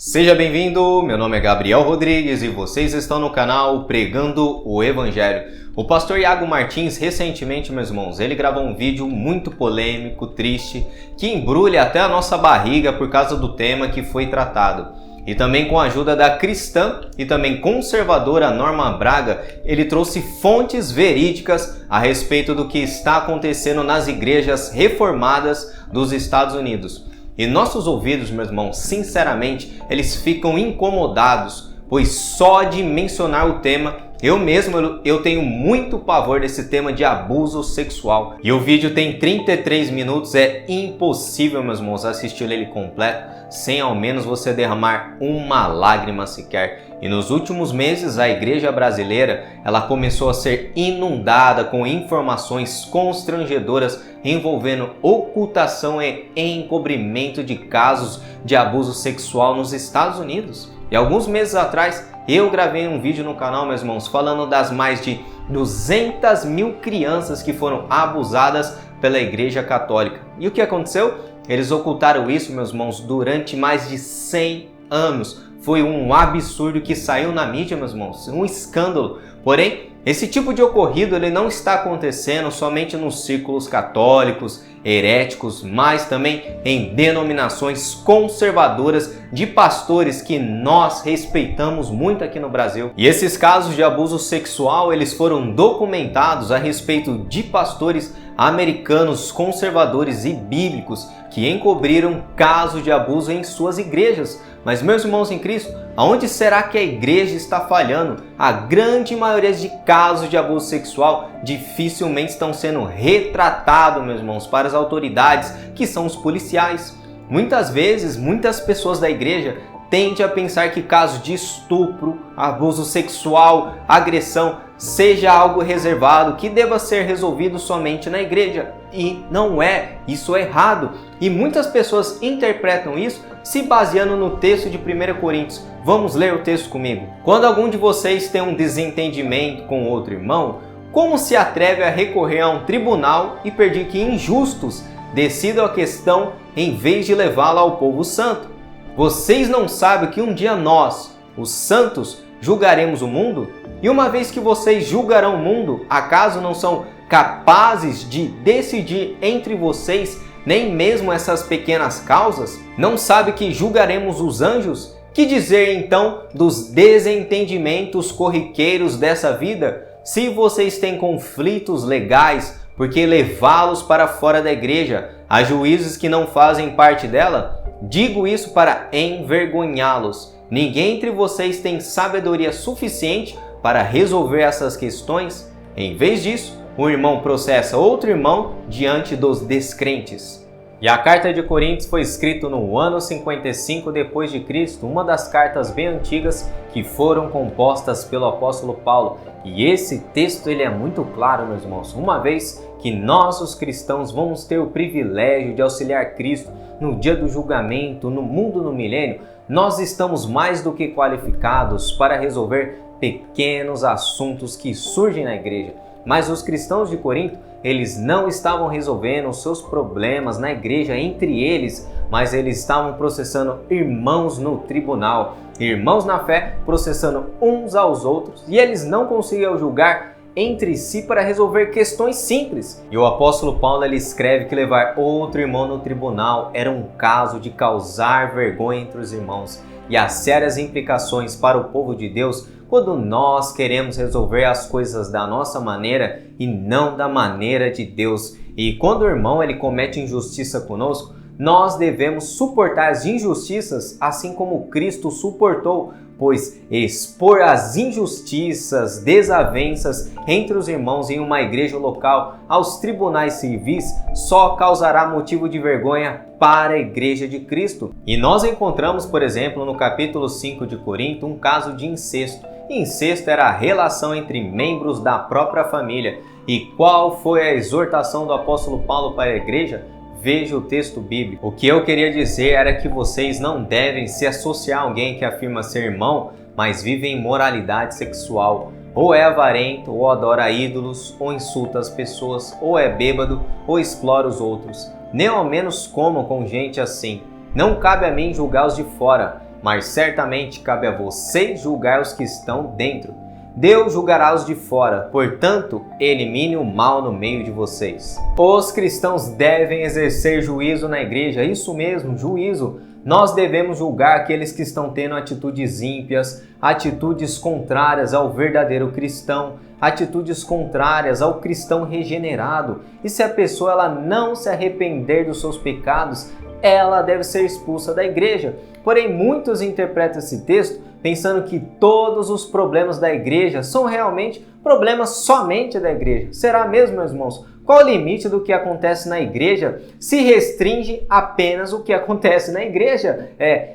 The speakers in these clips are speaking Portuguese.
Seja bem-vindo, meu nome é Gabriel Rodrigues e vocês estão no canal Pregando o Evangelho. O pastor Iago Martins, recentemente, meus irmãos, ele gravou um vídeo muito polêmico, triste, que embrulha até a nossa barriga por causa do tema que foi tratado. E também com a ajuda da cristã e também conservadora Norma Braga, ele trouxe fontes verídicas a respeito do que está acontecendo nas igrejas reformadas dos Estados Unidos. E nossos ouvidos, meus irmãos, sinceramente, eles ficam incomodados, pois só de mencionar o tema, eu tenho muito pavor desse tema de abuso sexual. E o vídeo tem 33 minutos, é impossível, meus irmãos, assistir ele completo, sem ao menos você derramar uma lágrima sequer. E nos últimos meses, a igreja brasileira, ela começou a ser inundada com informações constrangedoras envolvendo ocultação e encobrimento de casos de abuso sexual nos Estados Unidos. E alguns meses atrás, eu gravei um vídeo no canal, meus irmãos, falando das mais de 200 mil crianças que foram abusadas pela Igreja Católica. E o que aconteceu? Eles ocultaram isso, meus irmãos, durante mais de 100 anos. Foi um absurdo que saiu na mídia, meus irmãos, um escândalo. Porém, esse tipo de ocorrido ele não está acontecendo somente nos círculos católicos, heréticos, mas também em denominações conservadoras de pastores que nós respeitamos muito aqui no Brasil. E esses casos de abuso sexual, eles foram documentados a respeito de pastores americanos conservadores e bíblicos que encobriram casos de abuso em suas igrejas. Mas, meus irmãos em Cristo, aonde será que a igreja está falhando? A grande maioria de casos de abuso sexual dificilmente estão sendo retratados, meus irmãos, para as autoridades, que são os policiais. Muitas vezes, muitas pessoas da igreja tendem a pensar que casos de estupro, abuso sexual, agressão, seja algo reservado, que deva ser resolvido somente na igreja. E não é, isso é errado. E muitas pessoas interpretam isso se baseando no texto de 1 Coríntios. Vamos ler o texto comigo. Quando algum de vocês tem um desentendimento com outro irmão, como se atreve a recorrer a um tribunal e pedir que injustos decidam a questão em vez de levá-la ao povo santo? Vocês não sabem que um dia nós, os santos, julgaremos o mundo? E uma vez que vocês julgarão o mundo, acaso não são capazes de decidir entre vocês nem mesmo essas pequenas causas? Não sabe que julgaremos os anjos? Que dizer então dos desentendimentos corriqueiros dessa vida? Se vocês têm conflitos legais, por que levá-los para fora da igreja, a juízes que não fazem parte dela? Digo isso para envergonhá-los. Ninguém entre vocês tem sabedoria suficiente para resolver essas questões? Em vez disso, um irmão processa outro irmão diante dos descrentes. E a carta de Coríntios foi escrita no ano 55 depois de Cristo, uma das cartas bem antigas que foram compostas pelo apóstolo Paulo. E esse texto ele é muito claro, meus irmãos, uma vez que nós, os cristãos, vamos ter o privilégio de auxiliar Cristo no dia do julgamento, no mundo no milênio, nós estamos mais do que qualificados para resolver pequenos assuntos que surgem na igreja. Mas os cristãos de Corinto, eles não estavam resolvendo os seus problemas na igreja entre eles, mas eles estavam processando irmãos no tribunal, irmãos na fé processando uns aos outros, e eles não conseguiam julgar entre si para resolver questões simples. E o apóstolo Paulo ele escreve que levar outro irmão no tribunal era um caso de causar vergonha entre os irmãos, e há sérias implicações para o povo de Deus quando nós queremos resolver as coisas da nossa maneira e não da maneira de Deus. E quando o irmão ele comete injustiça conosco, nós devemos suportar as injustiças assim como Cristo suportou, pois expor as injustiças, desavenças entre os irmãos em uma igreja local aos tribunais civis só causará motivo de vergonha para a igreja de Cristo. E nós encontramos, por exemplo, no capítulo 5 de Corinto, um caso de incesto. Incesto era a relação entre membros da própria família. E qual foi a exortação do apóstolo Paulo para a igreja? Veja o texto bíblico. O que eu queria dizer era que vocês não devem se associar a alguém que afirma ser irmão, mas vive em imoralidade sexual. Ou é avarento, ou adora ídolos, ou insulta as pessoas, ou é bêbado, ou explora os outros. Nem ao menos comam com gente assim. Não cabe a mim julgar os de fora. mas certamente cabe a vocês julgar os que estão dentro. Deus julgará os de fora, portanto, elimine o mal no meio de vocês. Os cristãos devem exercer juízo na igreja, isso mesmo, juízo. Nós devemos julgar aqueles que estão tendo atitudes ímpias, atitudes contrárias ao verdadeiro cristão, atitudes contrárias ao cristão regenerado. E se a pessoa ela não se arrepender dos seus pecados, ela deve ser expulsa da igreja. Porém, muitos interpretam esse texto pensando que todos os problemas da igreja são realmente problemas somente da igreja. Será mesmo, meus irmãos? Qual o limite do que acontece na igreja se restringe apenas o que acontece na igreja?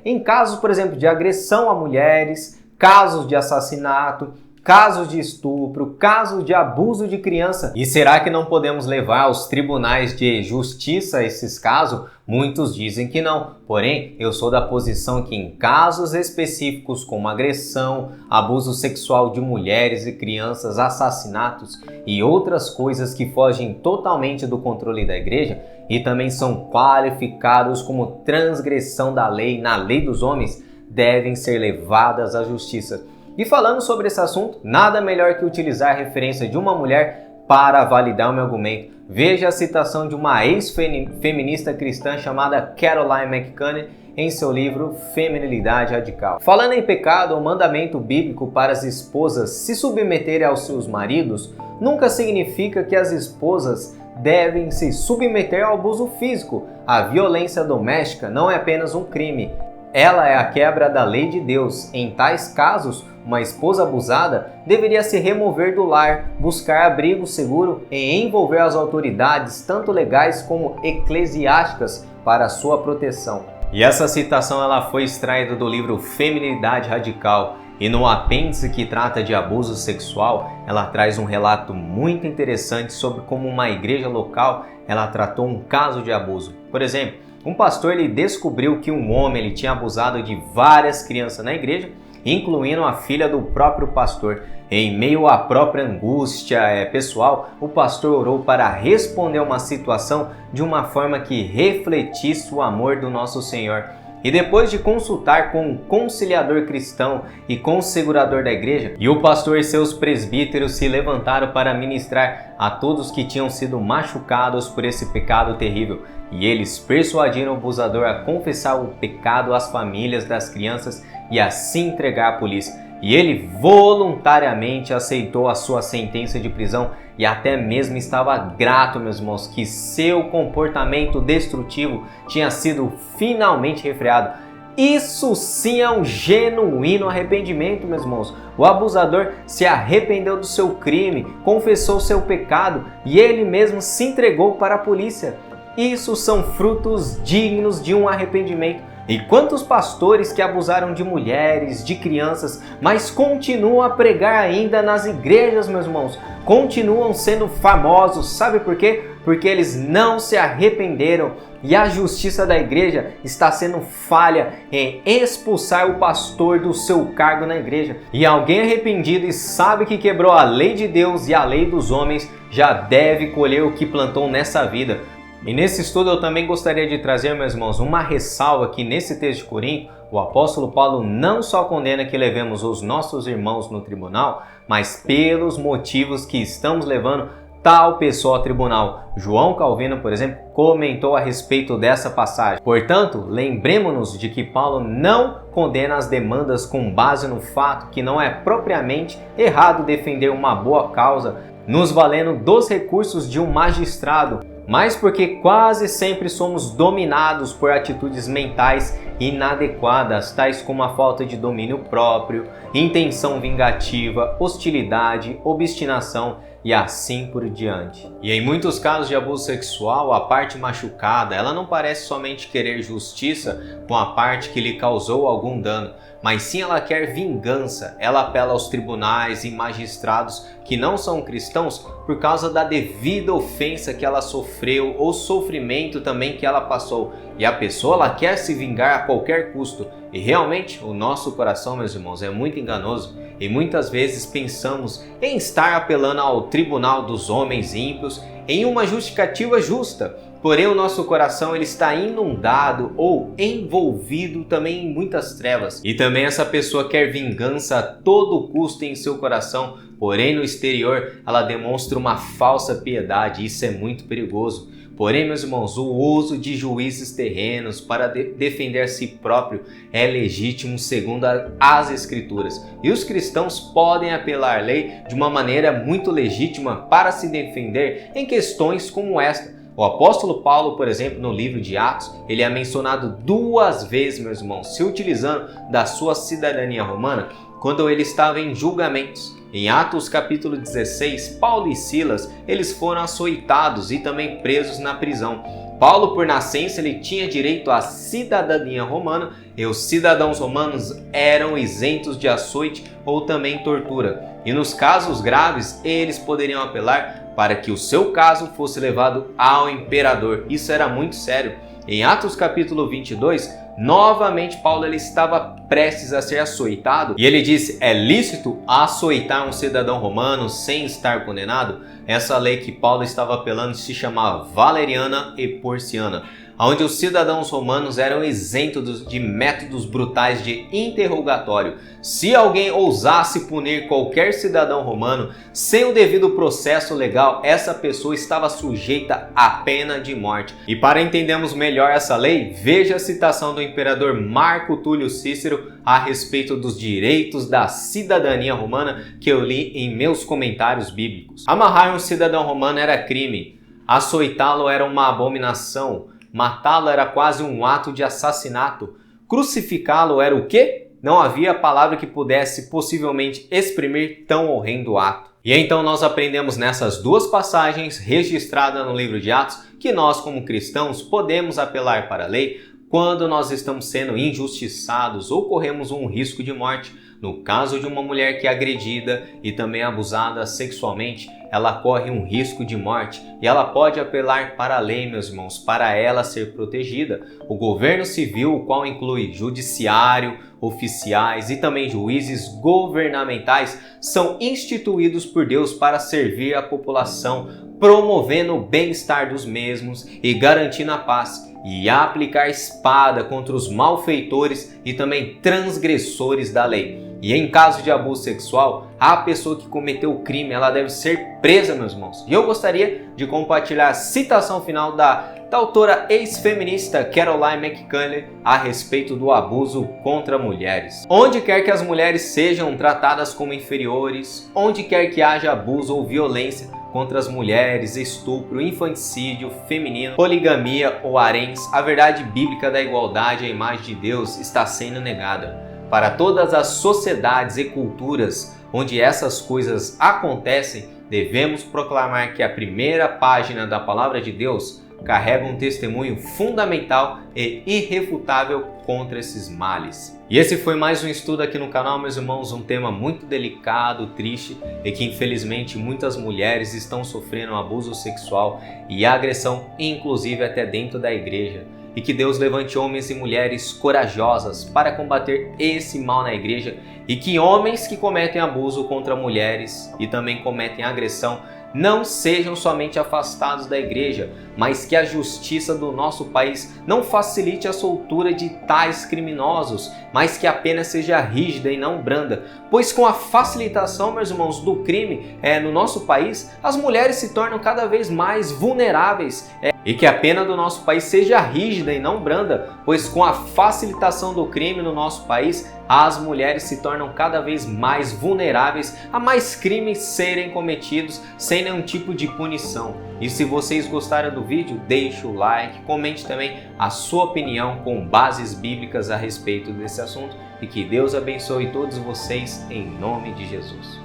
Em casos, por exemplo, de agressão a mulheres, casos de assassinato, casos de estupro, casos de abuso de criança. E será que não podemos levar aos tribunais de justiça esses casos? Muitos dizem que não. Porém, eu sou da posição que em casos específicos como agressão, abuso sexual de mulheres e crianças, assassinatos e outras coisas que fogem totalmente do controle da igreja e também são qualificados como transgressão da lei na lei dos homens, devem ser levadas à justiça. E falando sobre esse assunto, nada melhor que utilizar a referência de uma mulher para validar o meu argumento. Veja a citação de uma ex-feminista cristã chamada Caroline McCann em seu livro Feminilidade Radical. Falando em pecado, o mandamento bíblico para as esposas se submeterem aos seus maridos nunca significa que as esposas devem se submeter ao abuso físico. A violência doméstica não é apenas um crime. Ela é a quebra da lei de Deus. Em tais casos, uma esposa abusada deveria se remover do lar, buscar abrigo seguro e envolver as autoridades, tanto legais como eclesiásticas, para sua proteção. E essa citação ela foi extraída do livro Feminilidade Radical. E no apêndice que trata de abuso sexual, ela traz um relato muito interessante sobre como uma igreja local ela tratou um caso de abuso. Por exemplo, um pastor ele descobriu que um homem ele tinha abusado de várias crianças na igreja, incluindo a filha do próprio pastor. Em meio à própria angústia pessoal, o pastor orou para responder uma situação de uma forma que refletisse o amor do nosso Senhor. E depois de consultar com um conciliador cristão e com o segurador da igreja, e o pastor e seus presbíteros se levantaram para ministrar a todos que tinham sido machucados por esse pecado terrível. E eles persuadiram o abusador a confessar o pecado às famílias das crianças e a se entregar à polícia. E ele voluntariamente aceitou a sua sentença de prisão e até mesmo estava grato, meus irmãos, que seu comportamento destrutivo tinha sido finalmente refreado. Isso sim é um genuíno arrependimento, meus irmãos. O abusador se arrependeu do seu crime, confessou seu pecado e ele mesmo se entregou para a polícia. Isso são frutos dignos de um arrependimento. E quantos pastores que abusaram de mulheres, de crianças, mas continuam a pregar ainda nas igrejas, meus irmãos? Continuam sendo famosos, sabe por quê? Porque eles não se arrependeram e a justiça da igreja está sendo falha em expulsar o pastor do seu cargo na igreja. E alguém arrependido e sabe que quebrou a lei de Deus e a lei dos homens já deve colher o que plantou nessa vida. E nesse estudo eu também gostaria de trazer, meus irmãos, uma ressalva que nesse texto de Corinto, o apóstolo Paulo não só condena que levemos os nossos irmãos no tribunal, mas pelos motivos que estamos levando tal pessoa ao tribunal. João Calvino, por exemplo, comentou a respeito dessa passagem. Portanto, lembremos-nos de que Paulo não condena as demandas com base no fato que não é propriamente errado defender uma boa causa, nos valendo dos recursos de um magistrado, mas porque quase sempre somos dominados por atitudes mentais inadequadas, tais como a falta de domínio próprio, intenção vingativa, hostilidade, obstinação e assim por diante. E em muitos casos de abuso sexual, a parte machucada, ela não parece somente querer justiça com a parte que lhe causou algum dano, mas sim ela quer vingança. Ela apela aos tribunais e magistrados que não são cristãos por causa da devida ofensa que ela sofreu ou sofrimento também que ela passou. E a pessoa ela quer se vingar a qualquer custo. E realmente o nosso coração, meus irmãos, é muito enganoso. E muitas vezes pensamos em estar apelando ao tribunal dos homens ímpios em uma justificativa justa. Porém, o nosso coração ele está inundado ou envolvido também em muitas trevas. E também essa pessoa quer vingança a todo custo em seu coração, porém no exterior ela demonstra uma falsa piedade. Isso é muito perigoso. Porém, meus irmãos, o uso de juízes terrenos para defender a si próprio é legítimo segundo as Escrituras. E os cristãos podem apelar à lei de uma maneira muito legítima para se defender em questões como esta. O apóstolo Paulo, por exemplo, no livro de Atos, ele é mencionado 2 vezes, meus irmãos, se utilizando da sua cidadania romana, quando ele estava em julgamentos. Em Atos capítulo 16, Paulo e Silas, eles foram açoitados e também presos na prisão. Paulo, por nascença, ele tinha direito à cidadania romana e os cidadãos romanos eram isentos de açoite ou também tortura. E nos casos graves, eles poderiam apelar para que o seu caso fosse levado ao imperador. Isso era muito sério. Em Atos capítulo 22, novamente Paulo ele estava prestes a ser açoitado e ele disse: é lícito açoitar um cidadão romano sem estar condenado? Essa lei que Paulo estava apelando se chamava Valeriana e Porciana, onde os cidadãos romanos eram isentos de métodos brutais de interrogatório. Se alguém ousasse punir qualquer cidadão romano sem o devido processo legal, essa pessoa estava sujeita à pena de morte. E para entendermos melhor essa lei, veja a citação do imperador Marco Túlio Cícero a respeito dos direitos da cidadania romana que eu li em meus comentários bíblicos. Amarrar um cidadão romano era crime, açoitá-lo era uma abominação, matá-lo era quase um ato de assassinato. Crucificá-lo era o quê? Não havia palavra que pudesse possivelmente exprimir tão horrendo ato. E então nós aprendemos nessas 2 passagens registradas no livro de Atos que nós, como cristãos, podemos apelar para a lei quando nós estamos sendo injustiçados ou corremos um risco de morte. No caso de uma mulher que é agredida e também abusada sexualmente, ela corre um risco de morte e ela pode apelar para a lei, meus irmãos, para ela ser protegida. O governo civil, o qual inclui judiciário, oficiais e também juízes governamentais, são instituídos por Deus para servir a população, promovendo o bem-estar dos mesmos e garantindo a paz, e aplicar espada contra os malfeitores e também transgressores da lei. E em caso de abuso sexual, a pessoa que cometeu o crime, ela deve ser presa, meus irmãos. E eu gostaria de compartilhar a citação final da autora ex-feminista Caroline McCanley a respeito do abuso contra mulheres. Onde quer que as mulheres sejam tratadas como inferiores, onde quer que haja abuso ou violência contra as mulheres, estupro, infanticídio feminino, poligamia ou haréns, a verdade bíblica da igualdade à imagem de Deus está sendo negada. Para todas as sociedades e culturas onde essas coisas acontecem, devemos proclamar que a primeira página da Palavra de Deus carrega um testemunho fundamental e irrefutável contra esses males. E esse foi mais um estudo aqui no canal, meus irmãos, um tema muito delicado, triste e que infelizmente muitas mulheres estão sofrendo abuso sexual e agressão, inclusive até dentro da igreja. E que Deus levante homens e mulheres corajosas para combater esse mal na igreja e que homens que cometem abuso contra mulheres e também cometem agressão não sejam somente afastados da igreja, mas que a justiça do nosso país não facilite a soltura de tais criminosos, mas que a pena seja rígida e não branda, pois com a facilitação, meus irmãos, do crime no nosso país, as mulheres se tornam cada vez mais vulneráveis. E que a pena do nosso país seja rígida e não branda, pois com a facilitação do crime no nosso país, as mulheres se tornam cada vez mais vulneráveis a mais crimes serem cometidos sem nenhum tipo de punição. E se vocês gostaram do vídeo, deixe o like, comente também a sua opinião com bases bíblicas a respeito desse assunto e que Deus abençoe todos vocês em nome de Jesus.